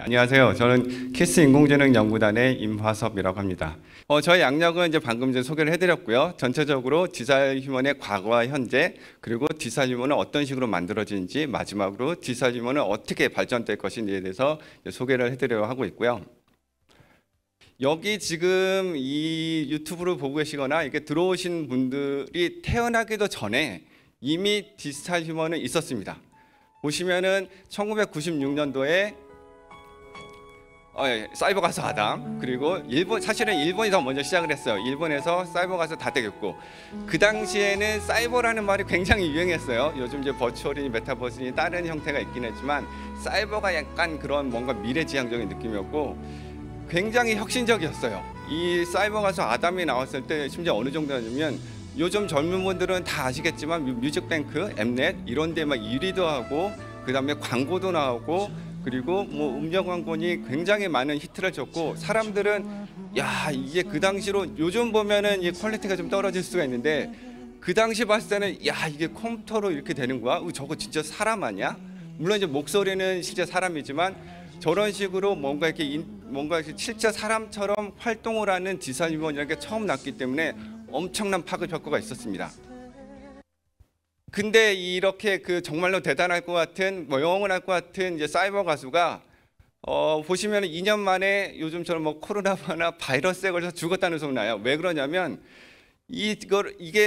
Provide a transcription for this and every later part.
안녕하세요. 저는 키스 인공지능 연구단의 임화섭이라고 합니다. 저희 양력은 이제 방금 전에 소개를 해드렸고요. 전체적으로 디지털 휴먼의 과거와 현재, 그리고 디지털 휴먼은 어떤 식으로 만들어지는지, 마지막으로 디지털 휴먼은 어떻게 발전될 것인지에 대해서 소개를 해드리려고 하고 있고요. 여기 지금 이 유튜브를 보고 계시거나 이렇게 들어오신 분들이 태어나기도 전에 이미 디지털 휴먼은 있었습니다. 보시면은 1996년도에 사이버 가수 아담, 그리고 사실은 일본이 더 먼저 시작을 했어요. 일본에서 사이버 가수 다 되겠고, 그 당시에는 사이버라는 말이 굉장히 유행했어요. 요즘 이제 버추얼이니 메타버스니 다른 형태가 있긴 했지만 사이버가 약간 그런 뭔가 미래지향적인 느낌이었고 굉장히 혁신적이었어요. 이 사이버 가수 아담이 나왔을 때 심지어 어느 정도냐면, 요즘 젊은 분들은 다 아시겠지만 뮤직뱅크, 엠넷 이런 데 막 1위도 하고, 그 다음에 광고도 나오고, 그리고 뭐 음료 광고니 굉장히 많은 히트를 줬고, 사람들은 야, 이게 그 당시로, 요즘 보면은 이 퀄리티가 좀 떨어질 수가 있는데 그 당시 봤을 때는 야, 이게 컴퓨터로 이렇게 되는 거야? 저거 진짜 사람 아니야? 물론 이제 목소리는 실제 사람이지만 저런 식으로 뭔가 이렇게 실제 사람처럼 활동을 하는 디지털 휴먼이라는 게 처음 났기 때문에 엄청난 파급 효과가 있었습니다. 근데 이렇게 정말로 대단할 것 같은, 영원할 것 같은 이제 사이버 가수가 보시면 2년 만에 요즘처럼 뭐 코로나나 바이러스에 걸려서 죽었다는 소리 나요. 왜 그러냐면 이게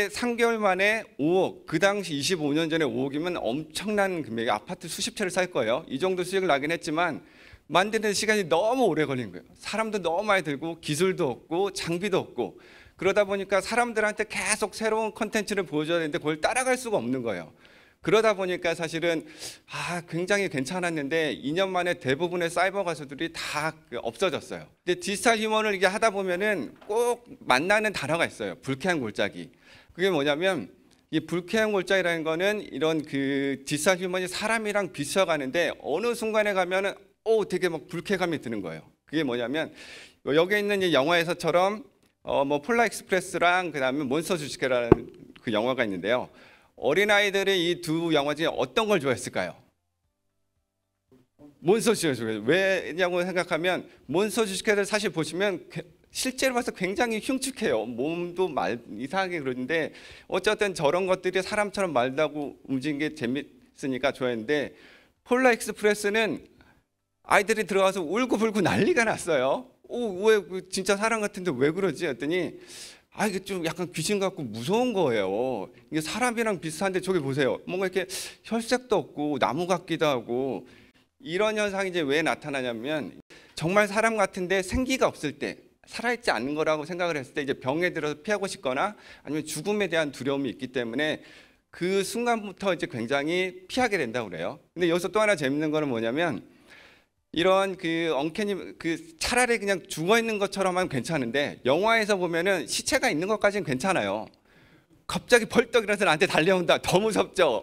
3개월 만에 5억, 그 당시 25년 전에 5억이면 엄청난 금액이, 아파트 수십 채를 살 거예요. 이 정도 수익을 나긴 했지만 만드는 시간이 너무 오래 걸린 거예요. 사람도 너무 많이 들고 기술도 없고 장비도 없고, 그러다 보니까 사람들한테 계속 새로운 컨텐츠를 보여줘야 되는데 그걸 따라갈 수가 없는 거예요. 그러다 보니까 사실은 굉장히 괜찮았는데 2년 만에 대부분의 사이버 가수들이 다 없어졌어요. 근데 디지털 휴먼을 이게 하다 보면은 꼭 만나는 단어가 있어요. 불쾌한 골짜기. 그게 뭐냐면, 이 불쾌한 골짜기라는 거는 이런 디지털 휴먼이 사람이랑 비춰가는데 어느 순간에 가면은 되게 막 불쾌감이 드는 거예요. 그게 뭐냐면, 여기 있는 이 영화에서처럼 뭐 폴라 익스프레스랑 그다음에 몬스터 주식회라는 그 영화가 있는데요. 어린아이들이 이 두 영화 중에 어떤 걸 좋아했을까요? 몬스터 주식회. 왜냐고 생각하면, 몬스터 주식회를 사실 보시면 실제로 봐서 굉장히 흉측해요. 몸도 이상하게 그러는데 어쨌든 저런 것들이 사람처럼 말다고 움직이는 게 재밌으니까 좋아했는데, 폴라 익스프레스는 아이들이 들어가서 울고불고 난리가 났어요. 왜 진짜 사람 같은데 왜 그러지? 했더니 이게 좀 약간 귀신 같고 무서운 거예요. 이게 사람이랑 비슷한데 저기 보세요. 뭔가 이렇게 혈색도 없고 나무 같기도 하고, 이런 현상이 이제 왜 나타나냐면, 정말 사람 같은데 생기가 없을 때, 살아있지 않는 거라고 생각을 했을 때 이제 병에 들어서 피하고 싶거나 아니면 죽음에 대한 두려움이 있기 때문에 그 순간부터 이제 굉장히 피하게 된다고 그래요. 근데 여기서 또 하나 재밌는 거는 뭐냐면, 이런 언캐니, 차라리 그냥 죽어 있는 것처럼 하면 괜찮은데 영화에서 보면은 시체가 있는 것까지는 괜찮아요. 갑자기 벌떡 일어나서 나한테 달려온다. 더 무섭죠.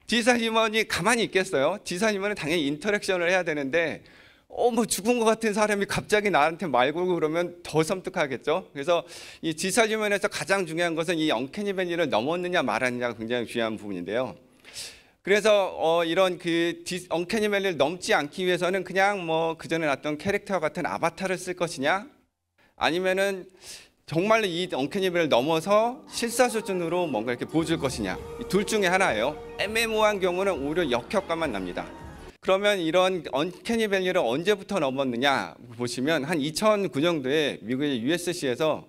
디지털 휴먼이 가만히 있겠어요? 디지털 휴먼은 당연히 인터랙션을 해야 되는데 뭐 죽은 것 같은 사람이 갑자기 나한테 말 걸고 그러면 더 섬뜩하겠죠. 그래서 이 디지털 휴먼에서 가장 중요한 것은 이 언캐니 밸리를 넘었느냐 말았느냐가 굉장히 중요한 부분인데요. 그래서 이런 언캐니 밸리를 넘지 않기 위해서는 그냥 뭐 그전에 났던 캐릭터와 같은 아바타를 쓸 것이냐, 아니면은 정말로 이 언캐니 밸리를 넘어서 실사 수준으로 뭔가 이렇게 보여줄 것이냐, 이 둘 중에 하나예요. 애매모호한 경우는 오히려 역효과만 납니다. 그러면 이런 언캐니 밸리를 언제부터 넘었느냐 보시면, 한 2009년도에 미국의 USC에서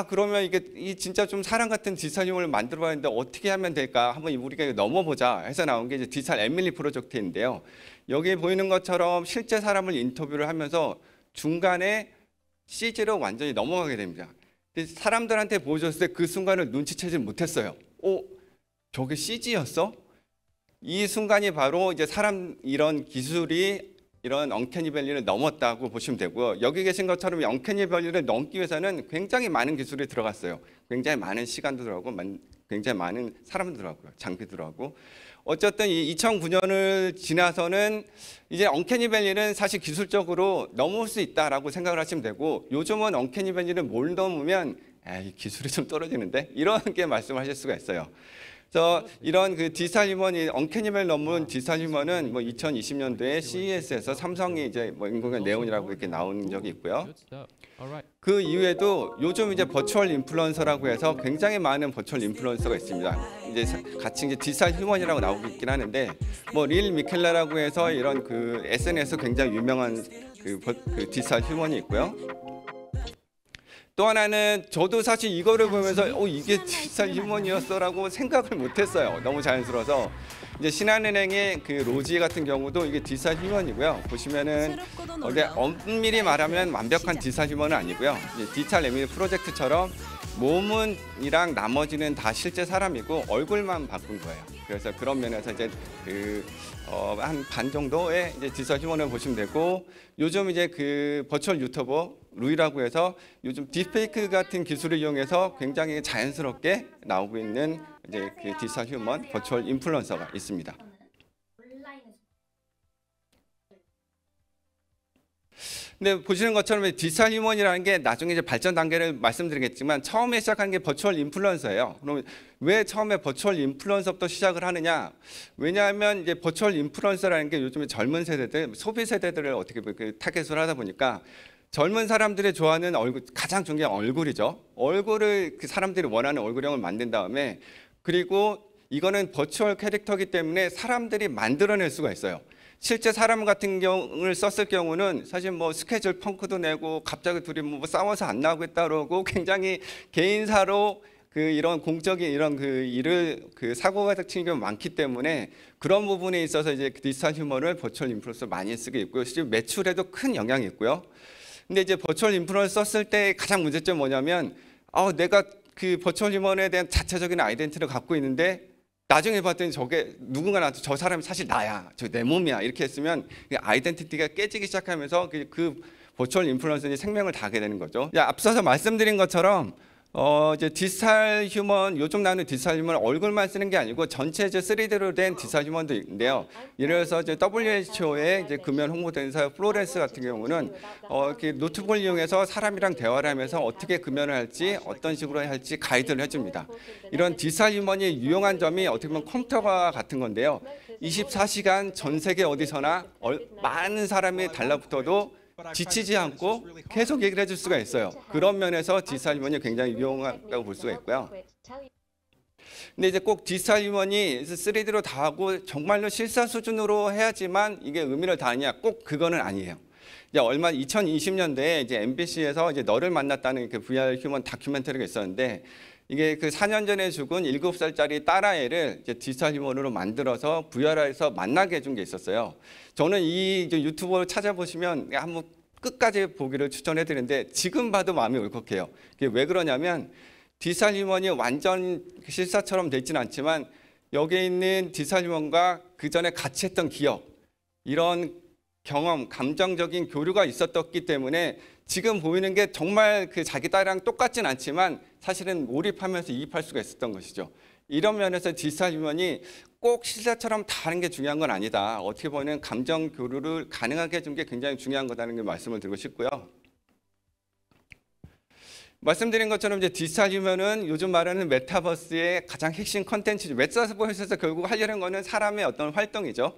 그러면 이게 진짜 좀 사람 같은 디지털 휴먼을 만들어야 하는데 어떻게 하면 될까? 한번 우리가 넘어보자 해서 나온 게 이제 디지털 에밀리 프로젝트인데요. 여기 보이는 것처럼 실제 사람을 인터뷰를 하면서 중간에 CG로 완전히 넘어가게 됩니다. 근데 사람들한테 보여줬을 때 그 순간을 눈치채지 못했어요. 저게 CG였어? 이 순간이 바로 이제 이런 기술이 이런 언캐니 밸리를 넘었다고 보시면 되고요. 여기 계신 것처럼 이 언캐니 밸리를 넘기 위해서는 굉장히 많은 기술이 들어갔어요. 굉장히 많은 시간도 들어가고 굉장히 많은 사람도 들어가고요. 장비 들어가고. 어쨌든 이 2009년을 지나서는 이제 언캐니 밸리는 사실 기술적으로 넘을 수 있다라고 생각을 하시면 되고, 요즘은 언캐니 밸리를 뭘 넘으면 기술이 좀 떨어지는데 이런 게 말씀하실 수가 있어요. 그래서 이런 그 디지털 휴먼이 언캐니밸 넘은 디지털 휴먼은 뭐 2020년도에 CES에서 삼성이 이제 뭐 인공지능 네온이라고 이렇게 나온 적이 있고요. 그 이후에도 요즘 이제 버추얼 인플루언서라고 해서 굉장히 많은 버추얼 인플루언서가 있습니다. 이제 같이 이제 디지털 휴먼이라고 나오고 있긴 하는데 뭐 릴 미켈라라고 해서 이런 그 SNS 굉장히 유명한 그 디지털 휴먼이 있고요. 또 하나는 저도 사실 이거를 보면서 이게 디지털 휴먼이었어라고 생각을 못했어요. 너무 자연스러워서. 이제 신한은행의 그 로지 같은 경우도 이게 디지털 휴먼이고요. 보시면은 엄밀히 말하면 완벽한 디지털 휴먼은 아니고요. 이제 디지털 레미디 프로젝트처럼 몸은이랑 나머지는 다 실제 사람이고 얼굴만 바꾼 거예요. 그래서 그런 면에서 이제 한 반 정도의 이제 디지털 휴먼을 보시면 되고, 요즘 이제 그 버추얼 유튜버 루이라고 해서 요즘 딥페이크 같은 기술을 이용해서 굉장히 자연스럽게 나오고 있는 이제 그 디지털 휴먼 버추얼 인플루언서가 있습니다. 근데 보시는 것처럼 디지털 휴먼이라는 게 나중에 이제 발전 단계를 말씀드리겠지만 처음에 시작한 게 버추얼 인플루언서예요. 그럼 왜 처음에 버추얼 인플루언서부터 시작을 하느냐? 왜냐하면 이제 버추얼 인플루언서라는 게 요즘에 젊은 세대들, 소비 세대들을 어떻게 타겟을 하다 보니까 젊은 사람들이 좋아하는 얼굴, 가장 중요한 얼굴이죠. 얼굴을 그 사람들이 원하는 얼굴형을 만든 다음에, 그리고 이거는 버추얼 캐릭터이기 때문에 사람들이 만들어낼 수가 있어요. 실제 사람 같은 경우를 썼을 경우는 사실 뭐 스케줄 펑크도 내고 갑자기 둘이 뭐 싸워서 안 나오겠다 그러고 굉장히 개인사로 그 이런 공적인 이런 그 일을 그 사고가 닥치는 경우가 많기 때문에 그런 부분에 있어서 이제 디지털 휴머를 버추얼 인플루언서 많이 쓰게 있고요. 실제 매출에도 큰 영향이 있고요. 근데 이제 버추얼 인플루언서 썼을 때 가장 문제점이 뭐냐면 내가 그 버추얼 휴먼에 대한 자체적인 아이덴티티를 갖고 있는데 나중에 봤더니 저게 누군가 나한테 저 사람이 사실 나야, 저 내 몸이야 이렇게 했으면 아이덴티티가 깨지기 시작하면서 그 버추얼 인플루언서니 생명을 다하게 되는 거죠. 앞서서 말씀드린 것처럼 이제 디지털 휴먼, 요즘 나오는 디지털 휴먼 얼굴만 쓰는 게 아니고 전체 이제 3D로 된 디지털 휴먼도 있는데요. 예를 들어서 이제 WHO의 이제 금연 홍보대사 플로렌스 같은 경우는 이렇게 노트북을 이용해서 사람이랑 대화를 하면서 어떻게 금연을 할지, 어떤 식으로 할지 가이드를 해줍니다. 이런 디지털 휴먼이 유용한 점이 어떻게 보면 컴퓨터와 같은 건데요. 24시간 전 세계 어디서나 많은 사람이 달라붙어도 지치지 않고 계속 얘기를 해줄 수가 있어요. 그런 면에서 디지털 휴먼이 굉장히 유용하다고 볼 수가 있고요. 근데 이제 꼭 디지털 휴먼이 3D로 다 하고 정말로 실사 수준으로 해야지만 이게 의미를 다하냐? 꼭 그거는 아니에요. 이제 2020년대에 이제 MBC에서 이제 너를 만났다는 그 VR 휴먼 다큐멘터리가 있었는데, 이게 그 4년 전에 죽은 7살짜리 딸아이를 이제 디지털 휴먼으로 만들어서 VR에서 만나게 해준 게 있었어요. 저는 이 유튜브를 찾아보시면 한번 끝까지 보기를 추천해 드리는데 지금 봐도 마음이 울컥해요. 그게 왜 그러냐면 디지털 휴먼이 완전 실사처럼 돼 있지는 않지만 여기에 있는 디지털 휴먼과 그 전에 같이 했던 기억, 이런 경험, 감정적인 교류가 있었기 때문에 지금 보이는 게 정말 그 자기 딸이랑 똑같진 않지만 사실은 몰입하면서 이입할 수가 있었던 것이죠. 이런 면에서 디지털 휴먼이 꼭 실사처럼 다른 게 중요한 건 아니다. 어떻게 보면 감정 교류를 가능하게 해준 게 굉장히 중요한 거다는 게 말씀을 드리고 싶고요. 말씀드린 것처럼 이제 디지털 휴먼은 요즘 말하는 메타버스의 가장 핵심 컨텐츠죠. 메타버스에서 결국 하려는 거는 사람의 어떤 활동이죠.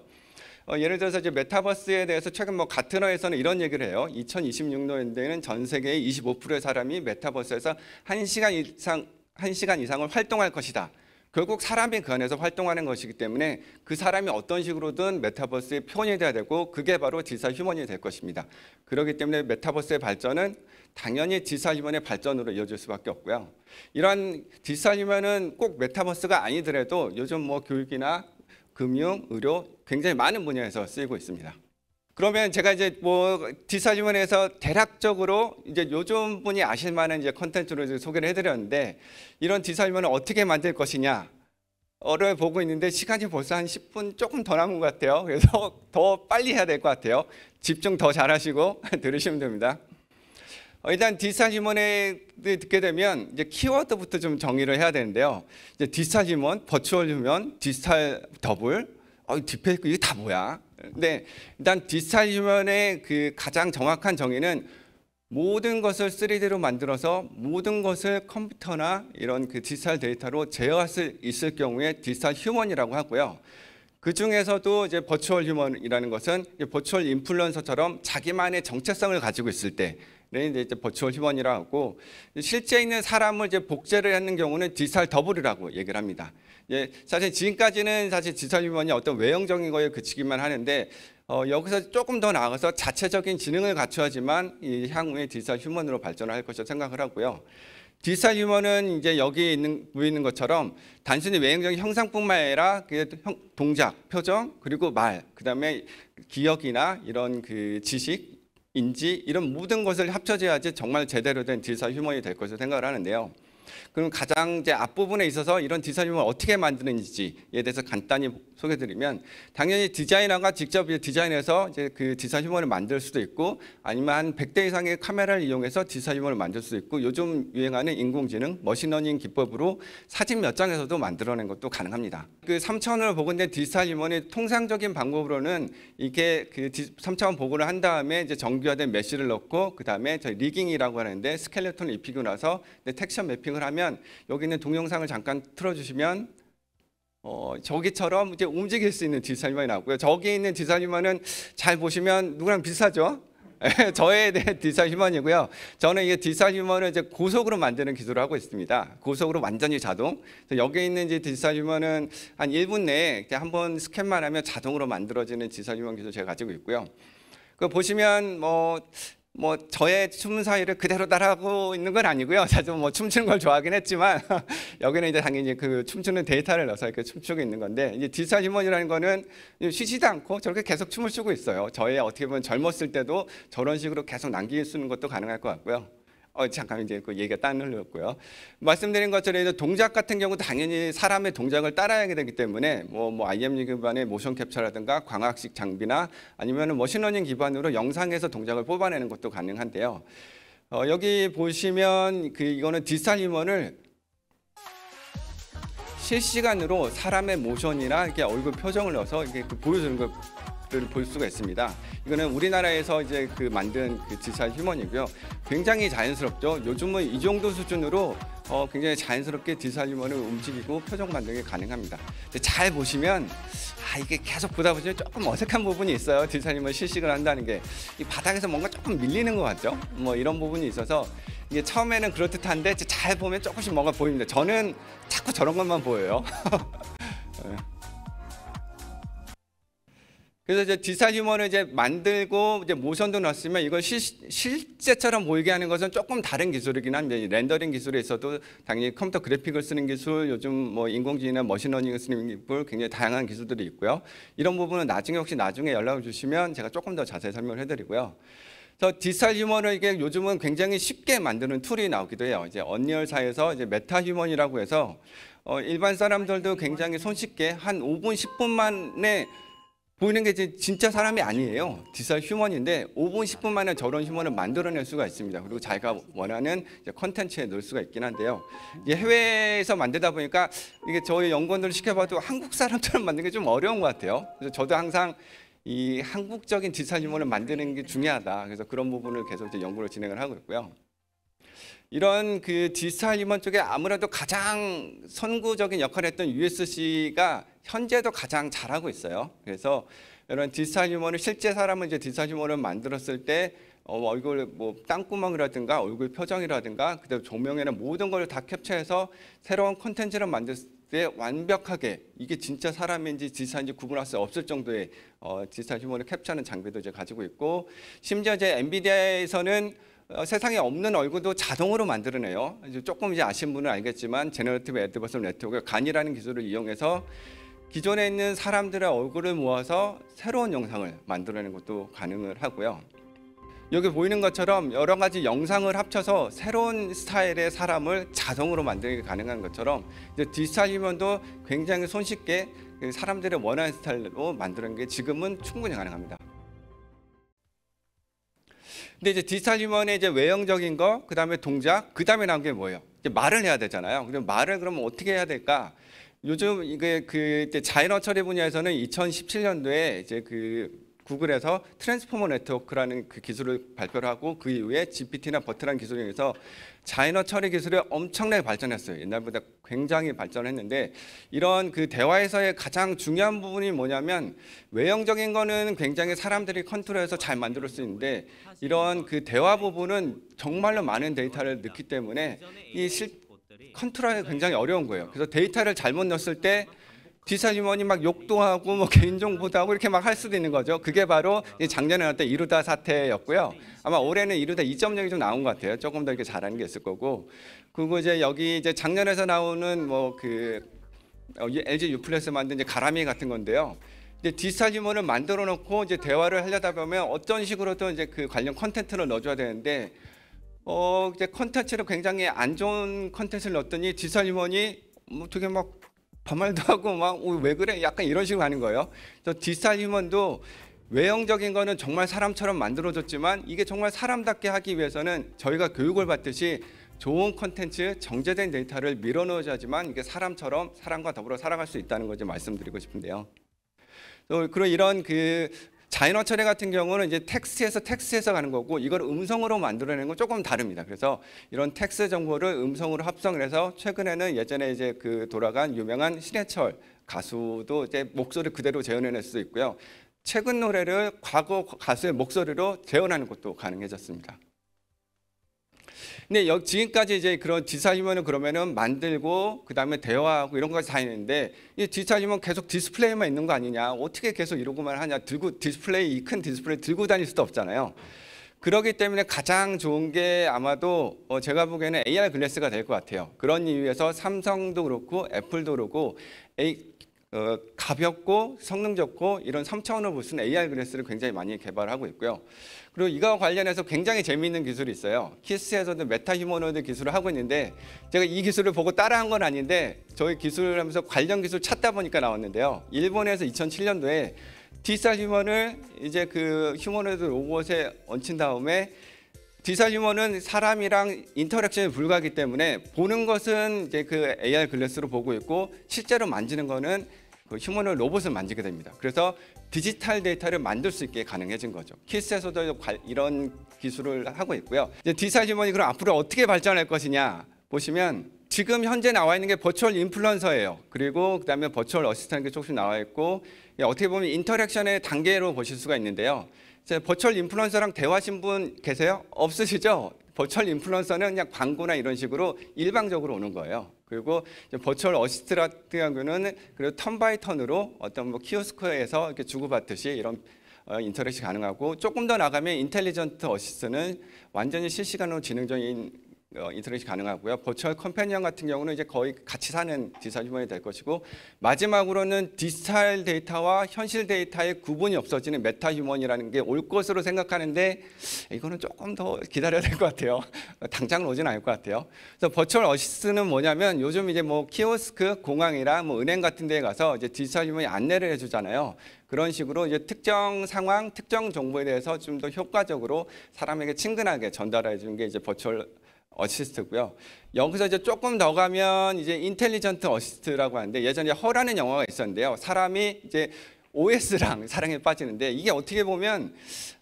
예를 들어서 이제 메타버스에 대해서 최근 뭐 가트너에서는 이런 얘기를 해요. 2026년도에는 전 세계의 25%의 사람이 메타버스에서 1시간 이상을 활동할 것이다. 결국 사람이 그 안에서 활동하는 것이기 때문에 그 사람이 어떤 식으로든 메타버스의 표현이 돼야 되고 그게 바로 디지털 휴먼이 될 것입니다. 그렇기 때문에 메타버스의 발전은 당연히 디지털 휴먼의 발전으로 이어질 수밖에 없고요. 이런 디지털 휴먼은 꼭 메타버스가 아니더라도 요즘 뭐 교육이나 금융, 의료 굉장히 많은 분야에서 쓰이고 있습니다. 그러면 제가 이제 뭐 디지털 휴먼에서 대략적으로 이제 요즘 분이 아실 만한 이제 컨텐츠로 소개를 해드렸는데, 이런 디지털 휴먼을 어떻게 만들 것이냐를 보고 있는데 시간이 벌써 한 10분 조금 더 남은 것 같아요. 그래서 더 빨리 해야 될 것 같아요. 집중 더 잘하시고 들으시면 됩니다. 일단 디지털 휴먼에 듣게 되면 이제 키워드부터 좀 정의를 해야 되는데요. 이제 디지털 휴먼, 버추얼 휴먼, 디지털 더블, 딥페이크 이게 다 뭐야? 근데 일단 디지털 휴먼의 그 가장 정확한 정의는 모든 것을 3D로 만들어서 모든 것을 컴퓨터나 이런 그 디지털 데이터로 제어할 수 있을 경우에 디지털 휴먼이라고 하고요. 그 중에서도 이제 버추얼 휴먼이라는 것은 버추얼 인플루언서처럼 자기만의 정체성을 가지고 있을 때 이제 버추얼 휴먼이라고 하고, 실제 있는 사람을 이제 복제를 하는 경우는 디지털 더블이라고 얘기를 합니다. 사실 지금까지는 사실 디지털 휴먼이 어떤 외형적인 거에 그치기만 하는데 여기서 조금 더 나아가서 자체적인 지능을 갖춰야지만 이 향후에 디지털 휴먼으로 발전할 것이라고 생각을 하고요. 디지털 휴먼은 이제 여기 보이는 것처럼 단순히 외형적인 형상뿐만 아니라 동작, 표정, 그리고 말, 그다음에 기억이나 이런 그 지식, 인지 이런 모든 것을 합쳐져야지 정말 제대로 된 디지털 휴먼이 될 것으로 생각을 하는데요. 그럼 가장 이제 앞부분에 있어서 이런 디지털 휴먼을 어떻게 만드는지에 대해서 간단히 소개드리면, 당연히 디자이너가 직접 디자인해서 이제 그 디지털 휴먼을 만들 수도 있고, 아니면 한 100대 이상의 카메라를 이용해서 디지털 휴먼을 만들 수도 있고, 요즘 유행하는 인공지능, 머신러닝 기법으로 사진 몇 장에서도 만들어낸 것도 가능합니다. 그 3차원으로 복원된 디지털 휴먼의 통상적인 방법으로는 이게 그 3차원 복원을 한 다음에 이제 정교화된 메쉬를 넣고, 그 다음에 저희 리깅이라고 하는데 스켈레톤을 입히고 나서 텍스처 매핑을 하면, 여기 있는 동영상을 잠깐 틀어주시면 저기처럼 이제 움직일 수 있는 디지털 휴먼이 나오고요. 저기 있는 디지털 휴먼은 잘 보시면 누구랑 비슷하죠? 저에 대한 디지털 휴먼이고요. 저는 이게 디지털 휴먼을 이제 고속으로 만드는 기술을 하고 있습니다. 고속으로 완전히 자동. 여기 있는 이제 디지털 휴먼은 한 1분 내에 한번 스캔만 하면 자동으로 만들어지는 디지털 휴먼 기술 제가 가지고 있고요. 그 보시면 저의 춤 사이를 그대로 따라하고 있는 건 아니고요. 저도 춤추는 걸 좋아하긴 했지만 여기는 이제 당연히 그 춤추는 데이터를 넣어서 이렇게 춤추고 있는 건데, 이제 디지털 휴먼이라는 거는 쉬지도 않고 저렇게 계속 춤을 추고 있어요. 저의 어떻게 보면 젊었을 때도 저런 식으로 계속 남길 수 있는 것도 가능할 것 같고요. 잠깐 이제 그 얘기가 딴 흘렀고요. 말씀드린 것처럼 이제 동작 같은 경우 당연히 사람의 동작을 따라야 되기 때문에 IMU 기반의 모션 캡처라든가 광학식 장비나 아니면 머신러닝 기반으로 영상에서 동작을 뽑아내는 것도 가능한데요. 여기 보시면 이거는 디지털 휴먼을 실시간으로 사람의 모션이나 이렇게 얼굴 표정을 넣어서 이렇게 보여주는 것. 볼 수가 있습니다. 이거는 우리나라에서 이제 만든 디지털 휴먼이고요. 굉장히 자연스럽죠. 요즘은 이 정도 수준으로 굉장히 자연스럽게 디지털 휴먼을 움직이고 표정 만들기 가능합니다. 잘 보시면 이게 계속 보다 보시면 조금 어색한 부분이 있어요. 디지털 휴먼 실식을 한다는 게 이 바닥에서 뭔가 조금 밀리는 것 같죠. 이런 부분이 있어서 이게 처음에는 그럴듯한데 잘 보면 조금씩 뭔가 보입니다. 저는 자꾸 저런 것만 보여요. 그래서 이제 디지털 휴먼을 이제 만들고 이제 모션도 넣었으면 이걸 실제처럼 보이게 하는 것은 조금 다른 기술이긴 한데, 렌더링 기술에 있어도 당연히 컴퓨터 그래픽을 쓰는 기술, 요즘 인공지능이나 머신러닝을 쓰는 기술, 굉장히 다양한 기술들이 있고요. 이런 부분은 혹시 나중에 연락을 주시면 제가 조금 더 자세히 설명을 해드리고요. 그래서 디지털 휴먼을 이게 요즘은 굉장히 쉽게 만드는 툴이 나오기도 해요. 이제 언리얼사에서 이제 메타 휴먼이라고 해서 일반 사람들도 굉장히 손쉽게 한 5분, 10분 만에 보이는 게 진짜 사람이 아니에요. 디지털 휴먼인데 5분, 10분 만에 저런 휴먼을 만들어낼 수가 있습니다. 그리고 자기가 원하는 컨텐츠에 넣을 수가 있긴 한데요. 이제 해외에서 만들다 보니까 이게 저희 연구원들을 시켜봐도 한국 사람처럼 만드는 게 좀 어려운 것 같아요. 그래서 저도 항상 이 한국적인 디지털 휴먼을 만드는 게 중요하다. 그래서 그런 부분을 계속 이제 연구를 진행을 하고 있고요. 이런 디지털 휴먼 쪽에 아무래도 가장 선구적인 역할을 했던 USC가 현재도 가장 잘하고 있어요. 그래서 이런 디지털 휴먼을 실제 사람은 이제 디지털 휴먼을 만들었을 때 얼굴 땅구멍이라든가 얼굴 표정이라든가 그다음 조명이나 모든 걸 다 캡처해서 새로운 콘텐츠를 만들 때 완벽하게 이게 진짜 사람인지 디지털인지 구분할 수 없을 정도의 디지털 휴먼을 캡처하는 장비도 이제 가지고 있고, 심지어 이제 엔비디아에서는 세상에 없는 얼굴도 자동으로 만들어내요. 조금 이제 아신 분은 알겠지만 제너러티브 애드버스 네트워크 간이라는 기술을 이용해서 기존에 있는 사람들의 얼굴을 모아서 새로운 영상을 만들어내는 것도 가능을 하고요. 여기 보이는 것처럼 여러 가지 영상을 합쳐서 새로운 스타일의 사람을 자동으로 만들기 가능한 것처럼 이제 디지털 휴먼도 굉장히 손쉽게 사람들의 원하는 스타일로 만드는 게 지금은 충분히 가능합니다. 근데 이제 디지털 휴먼의 이제 외형적인 거, 그 다음에 동작, 그 다음에 나온 게 뭐예요? 이제 말을 해야 되잖아요. 그럼 말을 그러면 어떻게 해야 될까? 요즘 이게 자연어 처리 분야에서는 2017년도에 이제 구글에서 트랜스포머 네트워크라는 그 기술을 발표를 하고 그 이후에 GPT나 버트라는 기술을 이용해서 자인어 처리 기술이 엄청나게 발전했어요. 옛날보다 굉장히 발전했는데 이런 그 대화에서의 가장 중요한 부분이 뭐냐면 외형적인 거는 굉장히 사람들이 컨트롤해서 잘 만들 수 있는데 이런 그 대화 부분은 정말로 많은 데이터를 넣기 때문에 이 컨트롤하기 굉장히 어려운 거예요. 그래서 데이터를 잘못 넣었을 때 디지털 휴먼이 막 욕도 하고 뭐 개인정보도 하고 이렇게 막 할 수도 있는 거죠. 그게 바로 작년에 나왔던 이루다 사태였고요. 아마 올해는 이루다 2.0이 좀 나온 것 같아요. 조금 더 이렇게 잘하는 게 있을 거고. 그리고 이제 여기 이제 작년에서 나오는 뭐 그 LG U+에서 만든 이제 가라미 같은 건데요. 이제 디지털 휴먼을 만들어 놓고 이제 대화를 하려다 보면 어떤 식으로든 이제 그 관련 컨텐츠를 넣어줘야 되는데 이제 컨텐츠를 굉장히 안 좋은 컨텐츠를 넣었더니 디지털 휴먼이 뭐 되게 막 반말도 하고 막 왜 그래? 약간 이런 식으로 하는 거예요. 그래서 디지털 휴먼도 외형적인 거는 정말 사람처럼 만들어졌지만 이게 정말 사람답게 하기 위해서는 저희가 교육을 받듯이 좋은 컨텐츠, 정제된 데이터를 밀어넣어야지만 이게 사람처럼 사람과 더불어 살아갈 수 있다는 걸 좀 말씀드리고 싶은데요. 또 그런 이런 그 자인어 처리 같은 경우는 이제 텍스트에서 가는 거고 이걸 음성으로 만들어내는 건 조금 다릅니다. 그래서 이런 텍스트 정보를 음성으로 합성을 해서 최근에는 예전에 이제 그 돌아간 유명한 신해철 가수도 이제 목소리 그대로 재현해낼 수도 있고요. 최근 노래를 과거 가수의 목소리로 재현하는 것도 가능해졌습니다. 근데 지금까지 이제 그런 디지털 휴먼을 그러면은 만들고 그다음에 대화하고 이런 것까지 다 있는데 이 디지털 휴먼 계속 디스플레이만 있는 거 아니냐? 어떻게 계속 이러고만 하냐? 들고 디스플레이 이 큰 디스플레이 들고 다닐 수도 없잖아요. 그렇기 때문에 가장 좋은 게 아마도 제가 보기에는 AR 글래스가 될 것 같아요. 그런 이유에서 삼성도 그렇고 애플도 그렇고 가볍고 성능 좋고 이런 3차원으로 볼 수 있는 AR 글래스를 굉장히 많이 개발하고 있고요. 그리고 이거와 관련해서 굉장히 재미있는 기술이 있어요. 키스에서도 메타 휴머노이드 기술을 하고 있는데 제가 이 기술을 보고 따라한 건 아닌데 저희 기술을 하면서 관련 기술 찾다 보니까 나왔는데요. 일본에서 2007년도에 디지털 휴먼을 이제 그 휴머노이드 로봇에 얹힌 다음에 디지털 휴먼은 사람이랑 인터랙션이 불가하기 때문에 보는 것은 이제 그 AR 글래스로 보고 있고 실제로 만지는 거는 그 휴머노이드 로봇을 만지게 됩니다. 그래서 디지털 데이터를 만들 수 있게 가능해진 거죠. 키스에서도 이런 기술을 하고 있고요. 이제 디지털 휴먼이 그럼 앞으로 어떻게 발전할 것이냐 보시면 지금 현재 나와 있는 게 버추얼 인플루언서예요. 그리고 그다음에 버추얼 어시스턴트 조금씩 나와 있고 어떻게 보면 인터랙션의 단계로 보실 수가 있는데요. 버추얼 인플루언서랑 대화하신 분 계세요? 없으시죠? 버추얼 인플루언서는 그냥 광고나 이런 식으로 일방적으로 오는 거예요. 그리고 버추얼 어시스트 같은 경우는 그리고 턴 바이 턴으로 어떤 뭐 키오스크에서 이렇게 주고받듯이 이런 인터랙션이 가능하고 조금 더 나가면 인텔리전트 어시스트는 완전히 실시간으로 지능적인 인터랙션이 가능하고요. 버추얼 컴패니언 같은 경우는 이제 거의 같이 사는 디지털 휴먼이 될 것이고 마지막으로는 디지털 데이터와 현실 데이터의 구분이 없어지는 메타 휴먼이라는 게 올 것으로 생각하는데 이거는 조금 더 기다려야 될 것 같아요. 당장 오진 않을 것 같아요. 그래서 버추얼 어시스트는 뭐냐면 요즘 이제 뭐 키오스크, 공항이랑 뭐 은행 같은 데에 가서 이제 디지털 휴먼이 안내를 해주잖아요. 그런 식으로 이제 특정 상황, 특정 정보에 대해서 좀 더 효과적으로 사람에게 친근하게 전달해 주는 게 이제 버추얼 어시스트고요. 여기서 이제 조금 더 가면 이제 인텔리전트 어시스트라고 하는데 예전에 허라는 영화가 있었는데요. 사람이 이제 OS랑 사랑에 빠지는데 이게 어떻게 보면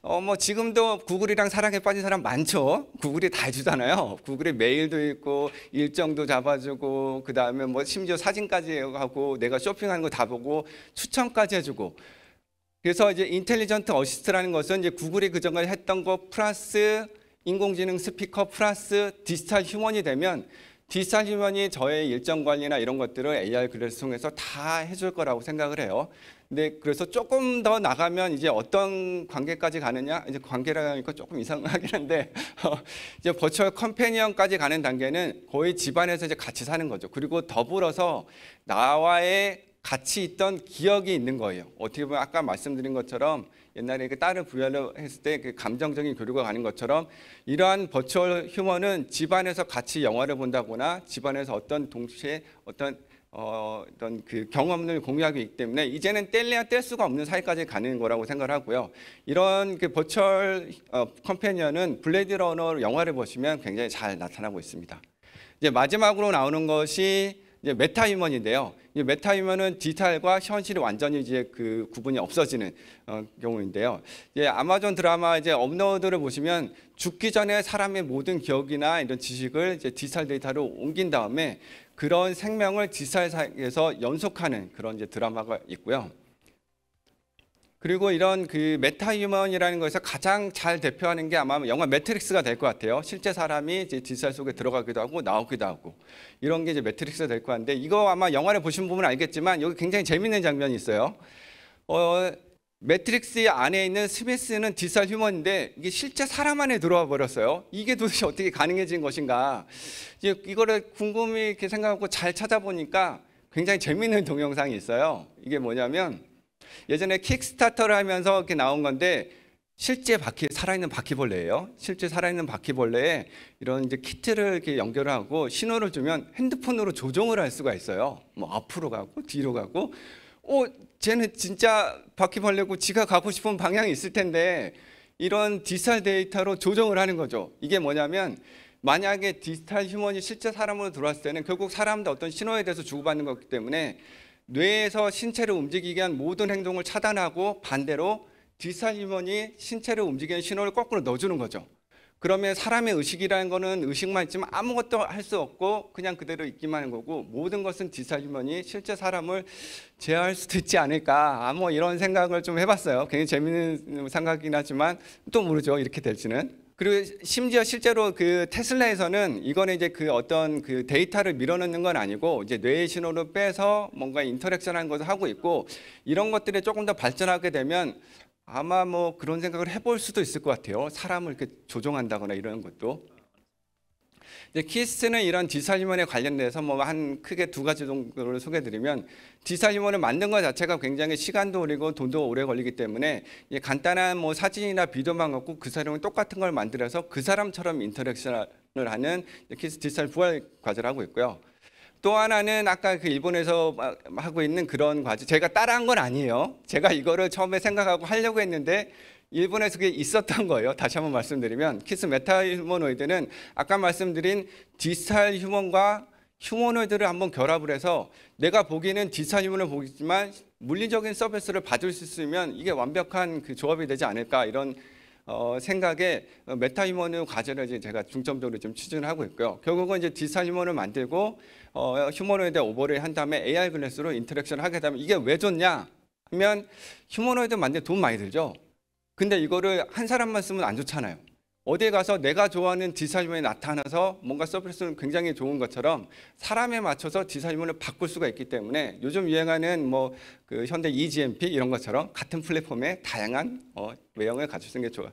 뭐 지금도 구글이랑 사랑에 빠진 사람 많죠. 구글이 다 해주잖아요. 구글이 메일도 있고 일정도 잡아주고 그 다음에 뭐 심지어 사진까지 하고 내가 쇼핑하는 거 다 보고 추천까지 해주고. 그래서 이제 인텔리전트 어시스트라는 것은 이제 구글이 그전까지 했던 거 플러스 인공지능 스피커 플러스 디지털 휴먼이 되면 디지털 휴먼이 저의 일정 관리나 이런 것들을 AR 글래스 통해서 다 해줄 거라고 생각을 해요. 근데 그래서 조금 더 나가면 이제 어떤 관계까지 가느냐? 이제 관계라고 하니까 조금 이상하긴 한데 이제 버추얼 컴패니언까지 가는 단계는 거의 집안에서 이제 같이 사는 거죠. 그리고 더불어서 나와의 같이 있던 기억이 있는 거예요. 어떻게 보면 아까 말씀드린 것처럼 옛날에 그 딸을 부여를 했을 때 그 감정적인 교류가 가는 것처럼 이러한 버추얼 휴먼은 집안에서 같이 영화를 본다거나 집안에서 어떤 동시에 어떤 그 경험을 공유하기 때문에 이제는 뗄래야 뗄 수가 없는 사이까지 가는 거라고 생각을 하고요. 이런 그 버추얼 컴패니언은 블레이드 러너 영화를 보시면 굉장히 잘 나타나고 있습니다. 이제 마지막으로 나오는 것이 이제 메타휴먼인데요. 이 메타휴먼은 디지털과 현실이 완전히 이제 그 구분이 없어지는 경우인데요. 이제 아마존 드라마 이제 업로드를 보시면 죽기 전에 사람의 모든 기억이나 이런 지식을 이제 디지털 데이터로 옮긴 다음에 그런 생명을 디지털에서 연속하는 그런 이제 드라마가 있고요. 그리고 이런 그 메타휴먼이라는 것에서 가장 잘 대표하는 게 아마 영화 매트릭스가 될 것 같아요. 실제 사람이 이제 디지털 속에 들어가기도 하고 나오기도 하고 이런 게 이제 매트릭스가 될 것 같은데 이거 아마 영화를 보신 분은 알겠지만 여기 굉장히 재밌는 장면이 있어요. 매트릭스 안에 있는 스미스는 디지털 휴먼인데 이게 실제 사람 안에 들어와 버렸어요. 이게 도대체 어떻게 가능해진 것인가? 이제 이거를 궁금히 이렇게 생각하고 잘 찾아보니까 굉장히 재밌는 동영상이 있어요. 이게 뭐냐면 예전에 킥스타터를 하면서 이렇게 나온 건데 실제 살아있는 바퀴벌레예요. 실제 살아있는 바퀴벌레에 이런 이제 키트를 이렇게 연결하고 신호를 주면 핸드폰으로 조종을 할 수가 있어요. 뭐 앞으로 가고 뒤로 가고. 쟤는 진짜 바퀴벌레고 지가 가고 싶은 방향이 있을 텐데 이런 디지털 데이터로 조정을 하는 거죠. 이게 뭐냐면 만약에 디지털 휴먼이 실제 사람으로 들어왔을 때는 결국 사람도 어떤 신호에 대해서 주고받는 거기 때문에 뇌에서 신체를 움직이게 한 모든 행동을 차단하고 반대로 디지털 휴먼이 신체를 움직이는 신호를 거꾸로 넣어주는 거죠. 그러면 사람의 의식이라는 거는 의식만 있지만 아무것도 할 수 없고 그냥 그대로 있기만 하는 거고 모든 것은 디지털 휴먼이 실제 사람을 제어할 수도 있지 않을까 뭐 이런 생각을 좀 해봤어요. 굉장히 재밌는 생각이긴 하지만 또 모르죠. 이렇게 될지는. 그리고 심지어 실제로 그 테슬라에서는 이거는 이제 그 어떤 그 데이터를 밀어넣는 건 아니고 이제 뇌의 신호를 빼서 뭔가 인터랙션하는 것을 하고 있고 이런 것들이 조금 더 발전하게 되면 아마 뭐 그런 생각을 해볼 수도 있을 것 같아요. 사람을 이렇게 조종한다거나 이런 것도. 이제 키스는 이런 디지털 휴먼에 관련돼서 뭐 한 크게 두 가지 정도를 소개해드리면 디지털 휴먼을 만든 것 자체가 굉장히 시간도 오래고 돈도 오래 걸리기 때문에 간단한 뭐 사진이나 비디오만 갖고 그 사람이 똑같은 걸 만들어서 그 사람처럼 인터랙션을 하는 키스 디지털 부활 과제를 하고 있고요. 또 하나는 아까 그 일본에서 하고 있는 그런 과제, 제가 따라한 건 아니에요. 제가 이거를 처음에 생각하고 하려고 했는데 일본에서 그게 있었던 거예요. 다시 한번 말씀드리면 키스 메타휴머노이드는 아까 말씀드린 디지털 휴먼과 휴머노이드를 한번 결합을 해서 내가 보기에는 디지털 휴먼을 보겠지만 물리적인 서비스를 받을 수 있으면 이게 완벽한 그 조합이 되지 않을까 이런 생각에 메타휴먼 과제를 이제 제가 중점적으로 좀 추진을 하고 있고요. 결국은 이제 디지털 휴먼을 만들고 휴머노이드 오버레이 한 다음에 AR 글래스로 인터랙션을 하게 되면 이게 왜 좋냐 하면 휴머노이드 만들 돈 많이 들죠. 근데 이거를 한 사람만 쓰면 안 좋잖아요. 어디에 가서 내가 좋아하는 디지털 휴먼이 나타나서 뭔가 서비스는 굉장히 좋은 것처럼 사람에 맞춰서 디지털 휴먼을 바꿀 수가 있기 때문에 요즘 유행하는 뭐 그 현대 eGMP 이런 것처럼 같은 플랫폼에 다양한 외형을 가질 수 있는 게 좋아요.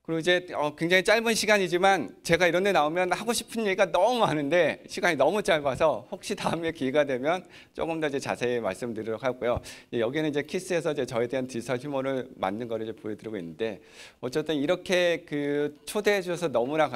그리고 이제 굉장히 짧은 시간이지만 제가 이런 데 나오면 하고 싶은 얘기가 너무 많은데 시간이 너무 짧아서 혹시 다음에 기회가 되면 조금 더 이제 자세히 말씀드리도록 하고요. 여기는 이제 키스에서 이제 저에 대한 디지털 휴머를 만든 거를 이제 보여드리고 있는데 어쨌든 이렇게 그 초대해 주셔서 너무나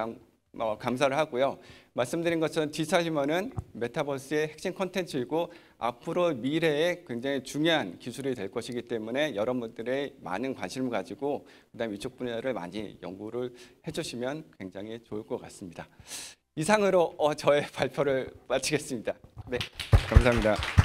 감사를 하고요. 말씀드린 것처럼 디지털 휴머는 메타버스의 핵심 콘텐츠이고 앞으로 미래에 굉장히 중요한 기술이 될 것이기 때문에 여러분들의 많은 관심을 가지고 그다음에 이쪽 분야를 많이 연구를 해주시면 굉장히 좋을 것 같습니다. 이상으로 저의 발표를 마치겠습니다. 네, 감사합니다.